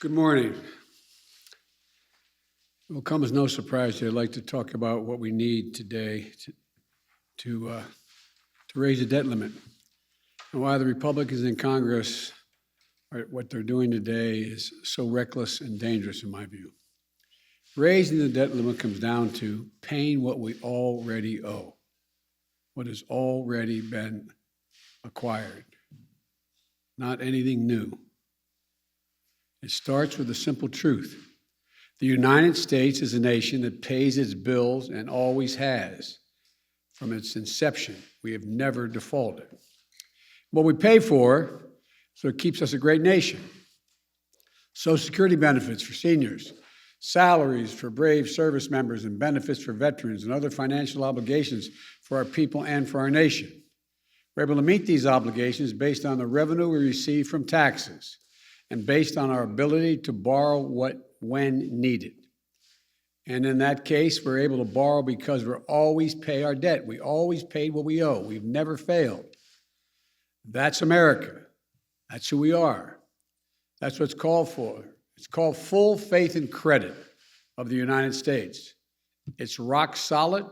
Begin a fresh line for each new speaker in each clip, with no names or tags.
Good morning. It will come as no surprise that I'd like to talk about what we need today to raise the debt limit, and why the Republicans in Congress what they're doing today is so reckless and dangerous in my view. Raising the debt limit comes down to paying what we already owe, what has already been acquired, not anything new. It starts with a simple truth. The United States is a nation that pays its bills and always has. From its inception, we have never defaulted. What we pay for, so it keeps us a great nation. Social Security benefits for seniors, salaries for brave service members, and benefits for veterans, and other financial obligations for our people and for our nation. We're able to meet these obligations based on the revenue we receive from taxes and based on our ability to borrow when needed. And in that case, we're able to borrow because we always pay our debt. We always paid what we owe. We've never failed. That's America. That's who we are. That's what's called for. It's called full faith and credit of the United States. It's rock solid.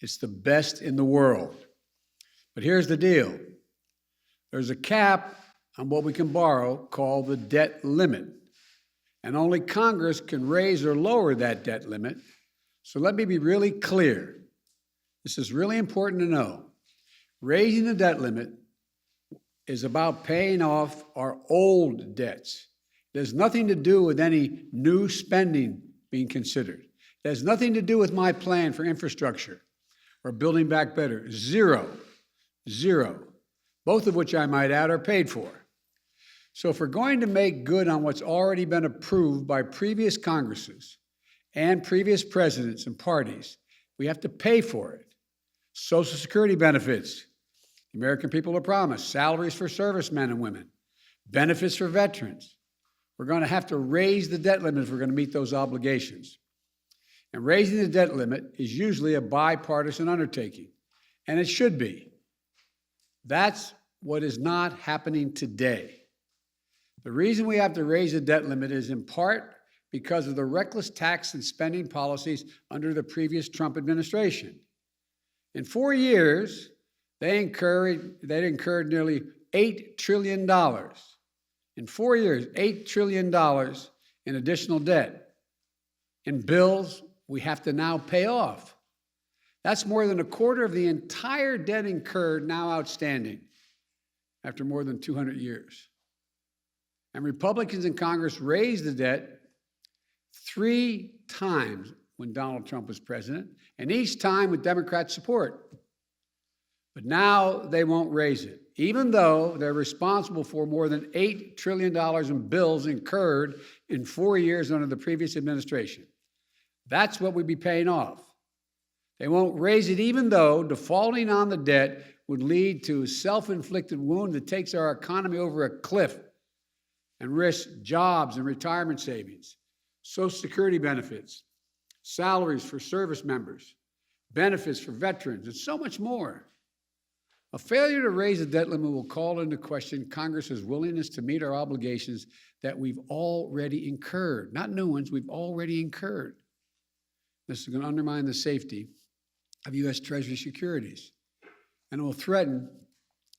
It's the best in the world. But here's the deal. There's a cap on what we can borrow called the debt limit. And only Congress can raise or lower that debt limit. So let me be really clear. This is really important to know. Raising the debt limit is about paying off our old debts. It has nothing to do with any new spending being considered. It has nothing to do with my plan for infrastructure or building back better. Zero. Both of which I might add are paid for. So if we're going to make good on what's already been approved by previous Congresses and previous presidents and parties, we have to pay for it. Social Security benefits, the American people are promised, salaries for servicemen and women, benefits for veterans. We're going to have to raise the debt limit if we're going to meet those obligations. And raising the debt limit is usually a bipartisan undertaking, and it should be. That's what is not happening today. The reason we have to raise the debt limit is in part because of the reckless tax and spending policies under the previous Trump administration. In 4 years, they incurred nearly $8 trillion. In 4 years, $8 trillion in additional debt. In bills we have to now pay off. That's more than a quarter of the entire debt incurred now outstanding after more than 200 years. And Republicans in Congress raised the debt 3 times when Donald Trump was president, and each time with Democrat support. But now they won't raise it, even though they're responsible for more than $8 trillion in bills incurred in 4 years under the previous administration. That's what we'd be paying off. They won't raise it, even though defaulting on the debt would lead to a self-inflicted wound that takes our economy over a cliff and risks jobs and retirement savings, Social Security benefits, salaries for service members, benefits for veterans, and so much more. A failure to raise the debt limit will call into question Congress's willingness to meet our obligations that we've already incurred, not new ones, we've already incurred. This is going to undermine the safety of U.S. Treasury securities, and it will threaten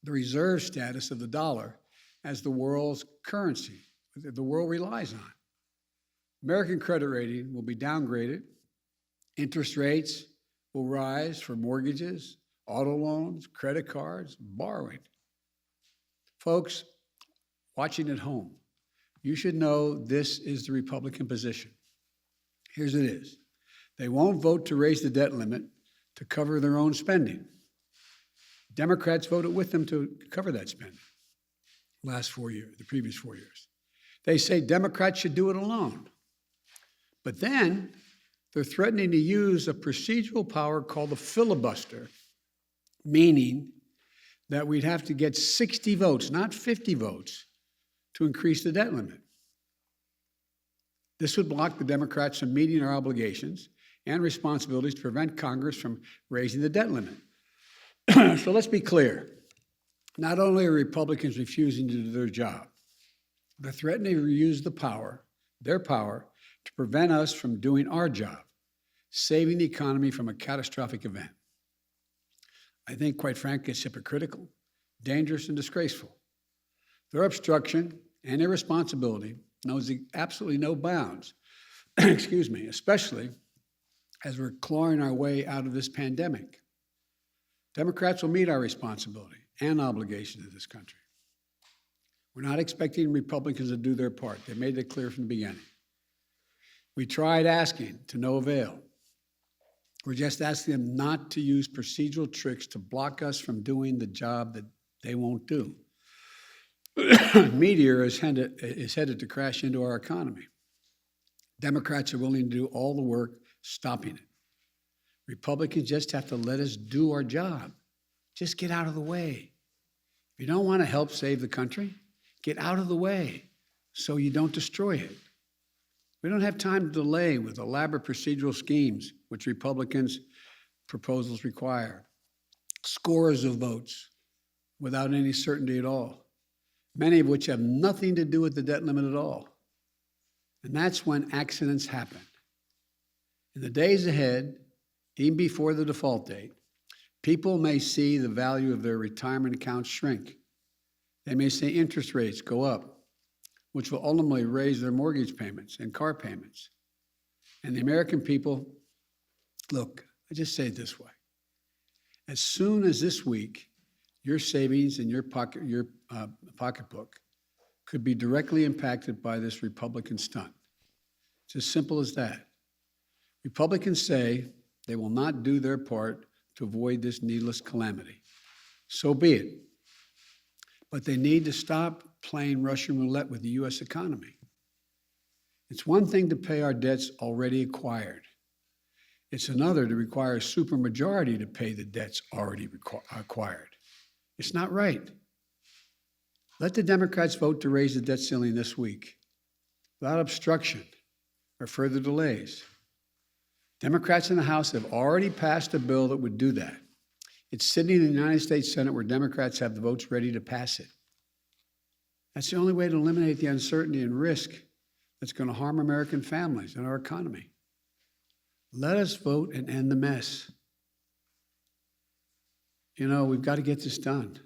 the reserve status of the dollar as the world's currency that the world relies on. American credit rating will be downgraded. Interest rates will rise for mortgages, auto loans, credit cards, borrowing. Folks, watching at home, you should know this is the Republican position. Here's what it is. They won't vote to raise the debt limit to cover their own spending. Democrats voted with them to cover that spending the previous 4 years. They say Democrats should do it alone. But then they're threatening to use a procedural power called the filibuster, meaning that we'd have to get 60 votes, not 50 votes, to increase the debt limit. This would block the Democrats from meeting our obligations and responsibilities to prevent Congress from raising the debt limit. So let's be clear. Not only are Republicans refusing to do their job, they're threatening to use the power their power to prevent us from doing our job, saving the economy from a catastrophic event. I think, quite frankly, it's hypocritical, dangerous, and disgraceful. Their obstruction and irresponsibility knows absolutely no bounds, excuse me, especially as we're clawing our way out of this pandemic. Democrats will meet our responsibility and obligation to this country. We're not expecting Republicans to do their part. They made it clear from the beginning. We tried asking to no avail. We're just asking them not to use procedural tricks to block us from doing the job that they won't do. Meteor is headed to crash into our economy. Democrats are willing to do all the work stopping it. Republicans just have to let us do our job. Just get out of the way. If you don't want to help save the country, get out of the way so you don't destroy it. We don't have time to delay with elaborate procedural schemes, which Republicans' proposals require. Scores of votes without any certainty at all, many of which have nothing to do with the debt limit at all. And that's when accidents happen. In the days ahead, even before the default date, people may see the value of their retirement accounts shrink. They may see interest rates go up, which will ultimately raise their mortgage payments and car payments. And the American people, look, I just say it this way. As soon as this week, your savings and your pocketbook could be directly impacted by this Republican stunt. It's as simple as that. Republicans say they will not do their part to avoid this needless calamity. So be it. But they need to stop playing Russian roulette with the U.S. economy. It's one thing to pay our debts already acquired. It's another to require a supermajority to pay the debts already acquired. It's not right. Let the Democrats vote to raise the debt ceiling this week without obstruction or further delays. Democrats in the House have already passed a bill that would do that. It's sitting in the United States Senate where Democrats have the votes ready to pass it. That's the only way to eliminate the uncertainty and risk that's going to harm American families and our economy. Let us vote and end the mess. You know, we've got to get this done.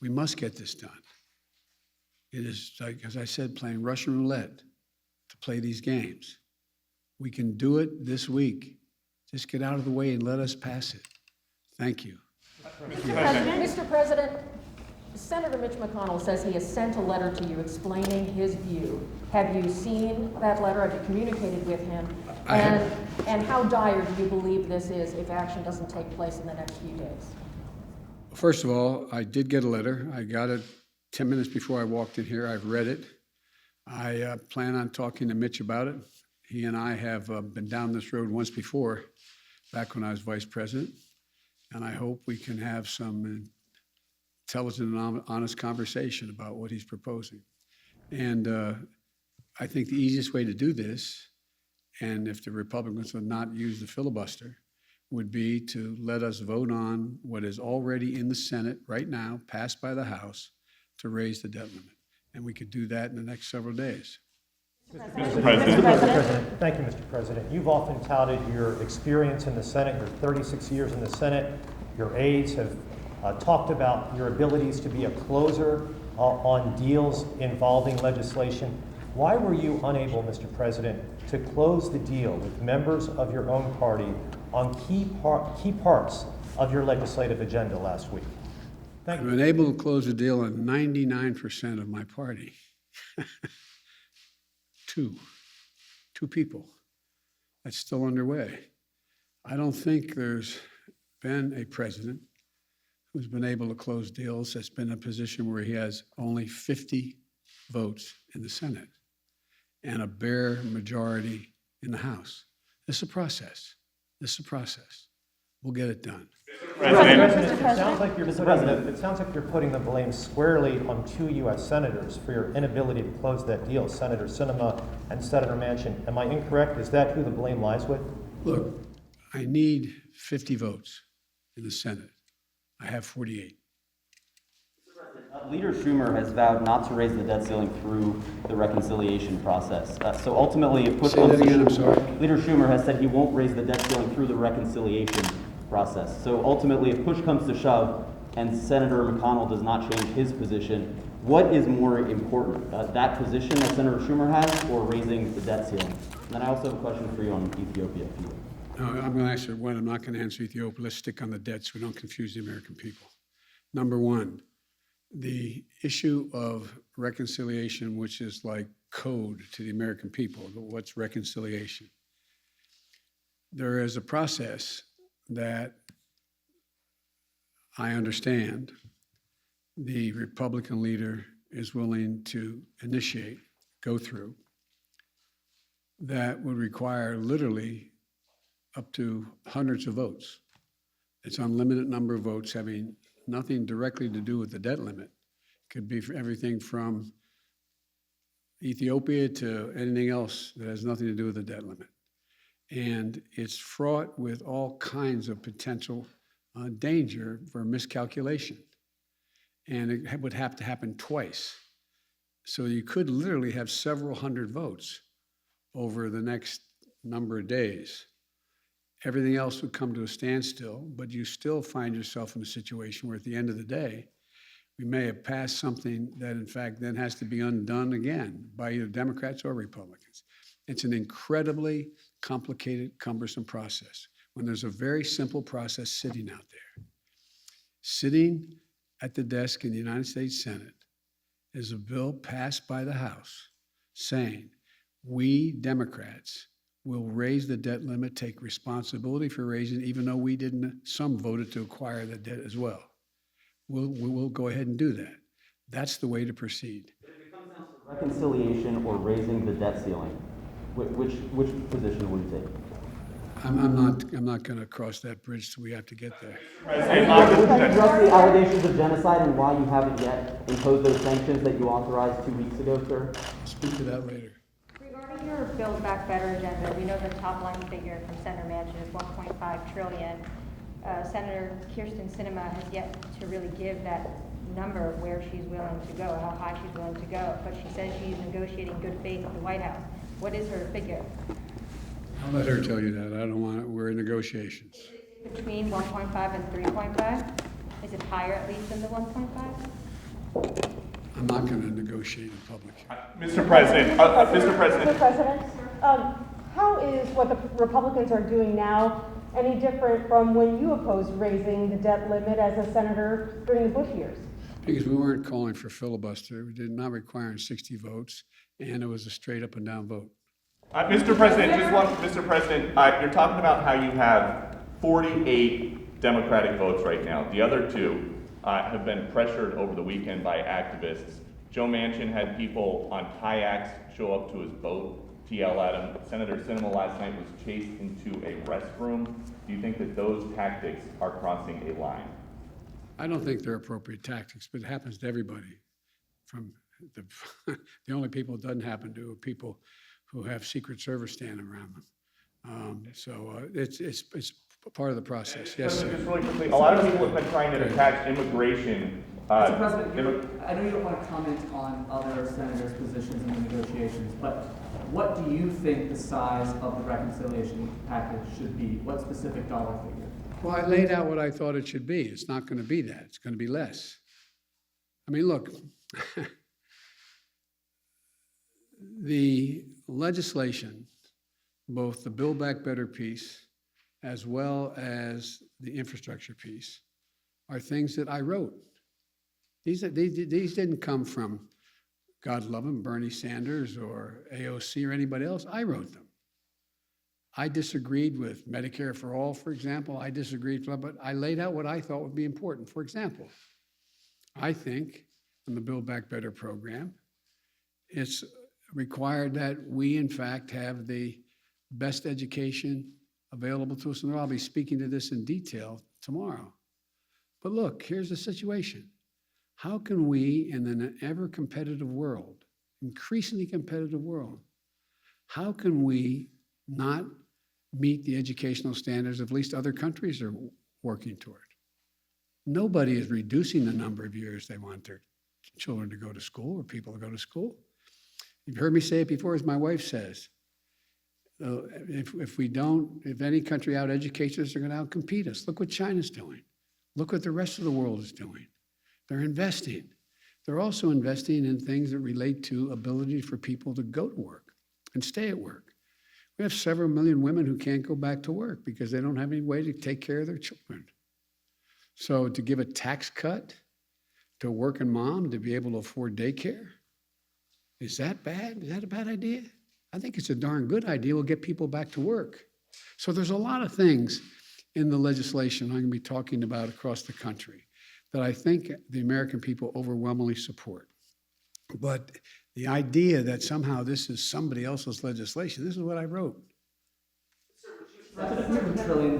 We must get this done. It is, like, as I said, playing Russian roulette to play these games. We can do it this week. Just get out of the way and let us pass it. Thank you.
Mr. President, Senator Mitch McConnell says he has sent a letter to you explaining his view. Have you seen that letter? Have you communicated with him? And how dire do you believe this is if action doesn't take place in the next few days?
First of all, I did get a letter. I got it 10 minutes before I walked in here. I've read it. I plan on talking to Mitch about it. He and I have been down this road once before, back when I was vice president. And I hope we can have some intelligent and honest conversation about what he's proposing. And I think the easiest way to do this, and if the Republicans would not use the filibuster, would be to let us vote on what is already in the Senate right now, passed by the House, to raise the debt limit. And we could do that in the next several days.
Mr. President. Thank you, Mr. President. You've often touted your experience in the Senate, your 36 years in the Senate. Your aides have talked about your abilities to be a closer on deals involving legislation. Why were you unable, Mr. President, to close the deal with members of your own party on key parts of your legislative agenda last week? Thank you.
I've been able to close the deal on 99% of my party. Two people. That's still underway. I don't think there's been a president who's been able to close deals that's been in a position where he has only 50 votes in the Senate and a bare majority in the House. This is a process. We'll get it done.
President, it sounds like you're putting the blame squarely on two U.S. senators for your inability to close that deal, Senator Sinema and Senator Manchin. Am I incorrect? Is that who the blame lies with?
Look, I need 50 votes in the Senate. I have 48.
Leader Schumer has vowed not to raise the debt ceiling through the reconciliation process. So ultimately, if push
Say that
comes to
again, I'm
shove,
sorry.
Leader Schumer has said he won't raise the debt ceiling through the reconciliation process. So ultimately, if push comes to shove and Senator McConnell does not change his position, what is more important, that position that Senator Schumer has or raising the debt ceiling? And then I also have a question for you on Ethiopia. If you would.
No, I'm going to answer one. I'm not going to answer Ethiopia. Let's stick on the debt so we don't confuse the American people. Number one, the issue of reconciliation, which is like code to the American people. What's reconciliation? There is a process that I understand the Republican leader is willing to initiate, go through, that would require literally up to hundreds of votes. It's unlimited number of votes having nothing directly to do with the debt limit. Could be for everything from Ethiopia to anything else that has nothing to do with the debt limit. And it's fraught with all kinds of potential danger for miscalculation. And it would have to happen twice. So you could literally have several hundred votes over the next number of days. Everything else would come to a standstill, but you still find yourself in a situation where at the end of the day, we may have passed something that in fact then has to be undone again by either Democrats or Republicans. It's an incredibly complicated, cumbersome process when there's a very simple process sitting out there. Sitting at the desk in the United States Senate is a bill passed by the House saying, we Democrats will raise the debt limit, take responsibility for raising it, even though we didn't, some voted to acquire the debt as well. We'll go ahead and do that. That's the way to proceed.
But if it comes down to reconciliation or raising the debt ceiling, which position would you take?
I'm not going to cross that bridge till we have to get there.
Would you address the allegations of genocide and why you haven't yet imposed those sanctions that you authorized 2 weeks ago, sir?
Speak to that later.
Regarding your Build Back Better agenda, we know the top line figure from Senator Manchin is $1.5 trillion. Senator Kirsten Sinema has yet to really give that number of where she's willing to go, how high she's willing to go, but she says she's negotiating good faith with the White House. What is her figure?
I'll let her tell you that. I don't want it. We're in negotiations.
Between 1.5 and 3.5? Is it higher at least than the 1.5?
I'm not going to negotiate in public.
Mr. President, Mr. President.
Mr. President, how is what the Republicans are doing now any different from when you opposed raising the debt limit as a senator during the Bush years?
Because we weren't calling for filibuster. We did not requiring 60 votes, and it was a straight up and down vote.
Mr. President, Mr. President, you're talking about how you have 48 Democratic votes right now. The other two have been pressured over the weekend by activists. Joe Manchin had people on kayaks show up to his boat to yell at him. Senator Sinema last night was chased into a restroom. Do you think that those tactics are crossing a line?
I don't think they're appropriate tactics, but it happens to everybody. From the only people it doesn't happen to are people who have Secret Service standing around them. It's part of the process. Yes,
President,
sir.
just really quickly, a lot of people have been trying to attach immigration.
Mr. President, I know you don't want to comment on other senators' positions in the negotiations, but what do you think the size of the reconciliation package should be? What specific dollar figure?
Well, I laid out what I thought it should be. It's not going to be that. It's going to be less. I mean, look, the legislation, both the Build Back Better piece as well as the infrastructure piece, are things that I wrote. These didn't come from, God love him, Bernie Sanders or AOC or anybody else. I wrote them. I disagreed with Medicare for All, for example. I disagreed, but I laid out what I thought would be important. For example, I think in the Build Back Better program, it's required that we, in fact, have the best education available to us. And I'll be speaking to this in detail tomorrow. But look, here's the situation. How can we, in an ever-competitive world, increasingly competitive world, how can we not meet the educational standards of at least other countries are working toward? Nobody is reducing the number of years they want to children to go to school or people to go to school. You've heard me say it before, as my wife says. If any country out-educates us, they're going to out-compete us. Look what China's doing. Look what the rest of the world is doing. They're investing. They're also investing in things that relate to ability for people to go to work and stay at work. We have several million women who can't go back to work because they don't have any way to take care of their children. So to give a tax cut to a working mom to be able to afford daycare, is that bad? Is that a bad idea? I think it's a darn good idea. We'll get people back to work. So there's a lot of things in the legislation I'm going to be talking about across the country that I think the American people overwhelmingly support. But the idea that somehow this is somebody else's legislation, this is what I wrote.
President, $2 trillion,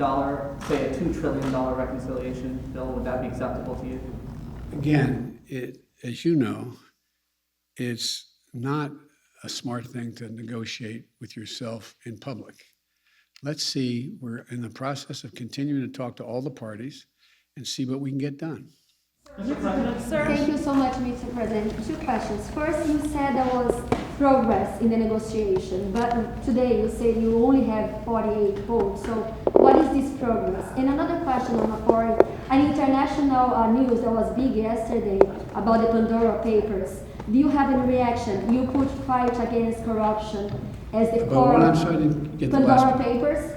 say a $2 trillion reconciliation bill, would that be acceptable to you?
Again, as you know, it's not a smart thing to negotiate with yourself in public. Let's see, we're in the process of continuing to talk to all the parties and see what we can get done.
Thank you so much, Mr. President. Two questions. First, you said there was progress in the negotiation, but today you said you only have 48 votes. So what is this progress? And another question on a foreign, an international news that was big yesterday about the Pandora Papers. Do you have any reaction? You put fight against corruption as the core.
I'm sorry, I didn't get the last
Pandora
one.
Papers?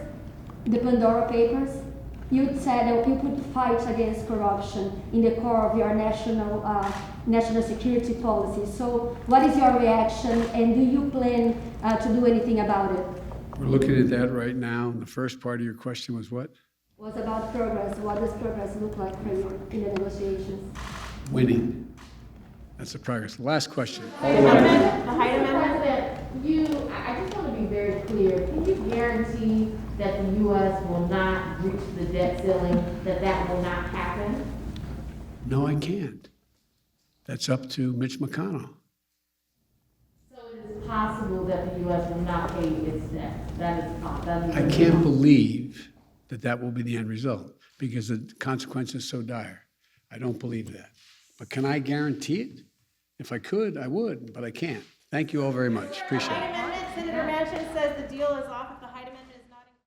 The Pandora Papers? You said that you put fight against corruption in the core of your national security policy. So what is your reaction, and do you plan to do anything about it?
We're looking at that right now. The first part of your question was what?
Was about progress. What does progress look like for you in the negotiations?
Winning. That's the progress. Last question.
President, I just want to be very clear. Can you guarantee that the U.S. will not reach the debt ceiling, that will not happen?
No, I can't. That's up to Mitch McConnell.
So it is possible that the U.S. will not pay its debt. That is possible.
I can't believe that that will be the end result because the consequence is so dire. I don't believe that. But can I guarantee it? If I could, I would, but I can't. Thank you all very much. Appreciate it.
Senator Manchin says the deal is off